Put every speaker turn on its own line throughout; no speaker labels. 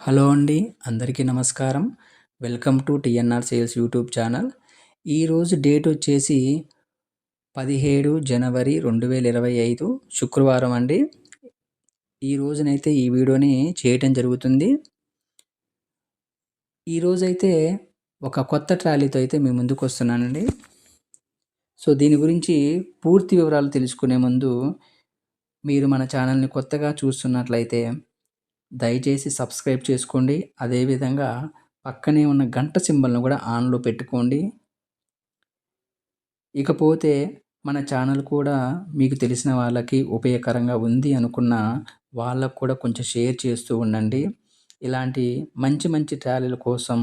Hello అండి. అందరికీ నమస్కారం. Welcome to TNR sales YouTube channel. ఈరోజు డేట్ వచ్చేసి 17 జనవరి 2025 శుక్రవారం అండి. ఈ రోజునైతే ఈ వీడియోని చేయటం జరుగుతుంది. ఈరోజైతే ఒక కొత్త ట్రాలీతో అయితే మీ ముందుకు వస్తున్నానండి. సో దీని గురించి పూర్తి వివరాలు తెలుసుకునే ముందు మీరు మన ఛానల్ని కొత్తగా చూస్తున్నట్లయితే దయచేసి సబ్స్క్రైబ్ చేసుకోండి. అదేవిధంగా పక్కనే ఉన్న గంట సింబల్ను కూడా ఆన్లో పెట్టుకోండి. ఇకపోతే మన ఛానల్ కూడా మీకు తెలిసిన వాళ్ళకి ఉపయోగకరంగా ఉంది అనుకున్న వాళ్ళకు కూడా కొంచెం షేర్ చేస్తూ ఉండండి. ఇలాంటి మంచి మంచి ట్రాలీల కోసం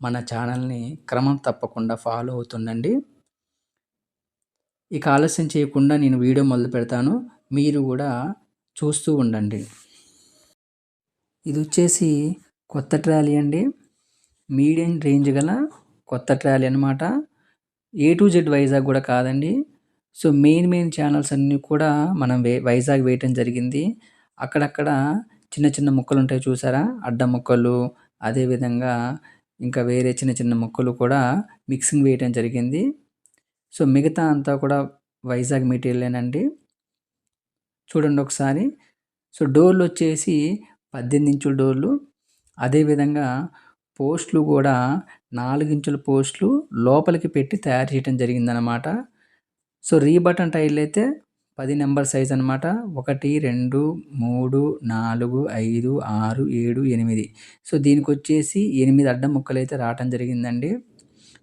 మన ఛానల్ని క్రమం తప్పకుండా ఫాలో అవుతుండండి. ఇక ఆలస్యం చేయకుండా నేను వీడియో మొదలు పెడతాను. మీరు కూడా చూస్తూ ఉండండి. ఇది వచ్చేసి కొత్త ట్రాలీ అండి. మీడియం రేంజ్ గల కొత్త ట్రాలీ అనమాట. ఏ టు జెడ్ వైజాగ్ కూడా కాదండి. సో మెయిన్ ఛానల్స్ అన్నీ కూడా మనం వైజాగ్ వేయటం జరిగింది. అక్కడక్కడ చిన్న చిన్న ముక్కలు ఉంటాయి చూసారా, అడ్డ ముక్కలు, అదేవిధంగా ఇంకా వేరే చిన్న చిన్న ముక్కలు కూడా మిక్సింగ్ వేయటం జరిగింది. సో మిగతా అంతా కూడా వైజాగ్ మెటీరియలేనండి. చూడండి ఒకసారి. సో డోర్లు వచ్చేసి 18 ఇంచుల డోర్లు. అదేవిధంగా పోస్టులు కూడా 4 ఇంచుల పోస్టులు లోపలికి పెట్టి తయారు చేయడం జరిగిందనమాట. సో బటన్ టైర్లు అయితే 10 నెంబర్ సైజ్ అనమాట. 1, 2, 3, 4, 5, 6, 7, 8. సో దీనికి వచ్చేసి 8 అడ్డం ముక్కలు అయితే రావటం జరిగిందండి.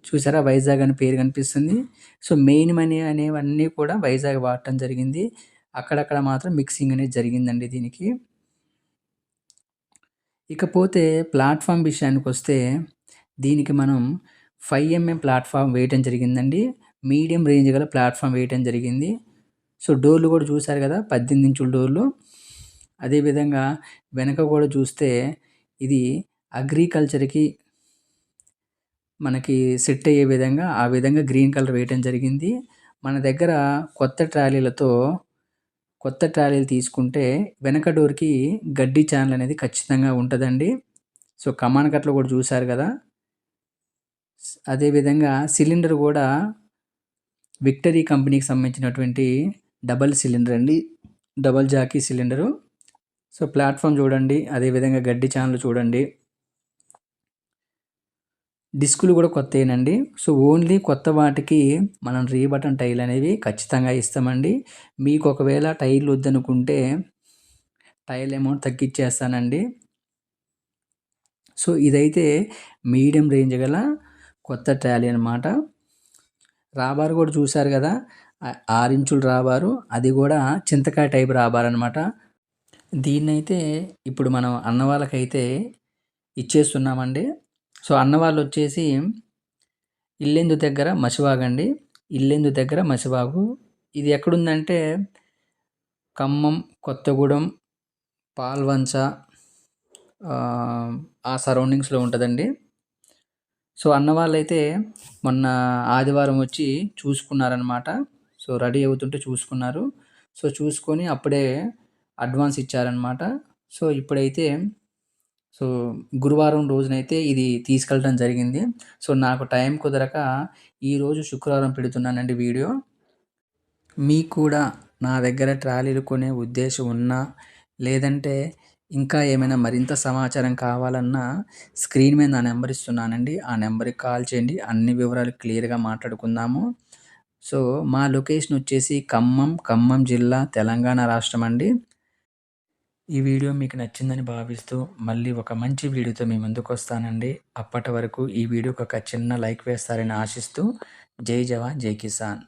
చూసారా, వైజాగ్ అని పేరు కనిపిస్తుంది. సో మెయిన్ మనీ అనేవన్నీ కూడా వైజాగ్ వాడటం జరిగింది. అక్కడక్కడ మాత్రం మిక్సింగ్ అనేది జరిగిందండి దీనికి. ఇకపోతే ప్లాట్ఫామ్ విషయానికి వస్తే దీనికి మనం 5mm ప్లాట్ఫామ్ వేయటం జరిగిందండి. మీడియం రేంజ్ గల ప్లాట్ఫామ్ వేయటం జరిగింది. సో డోర్లు కూడా చూసారు కదా, 18 ఇంచుల డోర్లు. అదేవిధంగా వెనక కూడా చూస్తే ఇది అగ్రికల్చర్కి మనకి సెట్ అయ్యే విధంగా ఆ విధంగా గ్రీన్ కలర్ వేయటం జరిగింది. మన దగ్గర కొత్త ట్రాలీలు తీసుకుంటే వెనక డోర్కి గడ్డి ఛానల్ అనేది ఖచ్చితంగా ఉంటుందండి. సో కమాన్ కట్లు కూడా చూసారు కదా. అదేవిధంగా సిలిండర్ కూడా విక్టరీ కంపెనీకి సంబంధించినటువంటి డబల్ సిలిండర్ అండి, double jockey cylinder. So platform చూడండి, అదేవిధంగా గడ్డి ఛానల్ చూడండి. డిస్కులు కూడా కొత్తయేనండి. సో ఓన్లీ కొత్త వాటికి మనం బటన్ టైర్లు అనేవి ఖచ్చితంగా ఇస్తామండి. మీకు ఒకవేళ టైర్లు వద్దనుకుంటే టైర్ల అమౌంట్ తగ్గించేస్తానండి. సో ఇదైతే మీడియం రేంజ్ గల కొత్త ట్రాలీ అనమాట. రాబార్ కూడా చూసారు కదా, 6 ఇంచుల రాబారు. అది కూడా చింతకాయ టైప్ రాబార్ అనమాట. దీన్నైతే ఇప్పుడు మనం అన్న వాళ్ళకైతే ఇచ్చేస్తున్నామండి. సో అన్నవాళ్ళు వచ్చేసి ఇల్లెందు దగ్గర మసివాగండి. ఇల్లెందు దగ్గర మసివాగు. ఇది ఎక్కడుందంటే ఖమ్మం, కొత్తగూడెం, పాల్వంచ ఆ సరౌండింగ్స్లో ఉంటుందండి. సో అన్నవాళ్ళైతే మొన్న ఆదివారం వచ్చి చూసుకున్నారనమాట. సో రెడీ అవుతుంటే చూసుకున్నారు. సో చూసుకొని అప్పుడే అడ్వాన్స్ ఇచ్చారనమాట. సో ఇప్పుడైతే గురువారం రోజునైతే ఇది తీసుకెళ్ళడం జరిగింది. సో నాకు టైం కుదరక ఈరోజు శుక్రవారం పెడుతున్నానండి వీడియో. మీకు కూడా నా దగ్గర ట్రాలీలు కొనే ఉద్దేశం ఉన్నా, లేదంటే ఇంకా ఏమైనా మరింత సమాచారం కావాలన్నా స్క్రీన్ మీద నా నెంబర్ ఇస్తున్నానండి. ఆ నెంబర్కి కాల్ చేయండి. అన్ని వివరాలు క్లియర్గా మాట్లాడుకుందాము. సో మా లొకేషన్ వచ్చేసి ఖమ్మం జిల్లా, తెలంగాణ రాష్ట్రం అండి. ఈ వీడియో మీకు నచ్చిందని భావిస్తూ మళ్ళీ ఒక మంచి వీడియోతో మీ ముందుకు వస్తానండి. అప్పటి వరకు ఈ వీడియోకి ఒక చిన్న లైక్ వేస్తారని ఆశిస్తూ జై జవాన్ జై కిసాన్.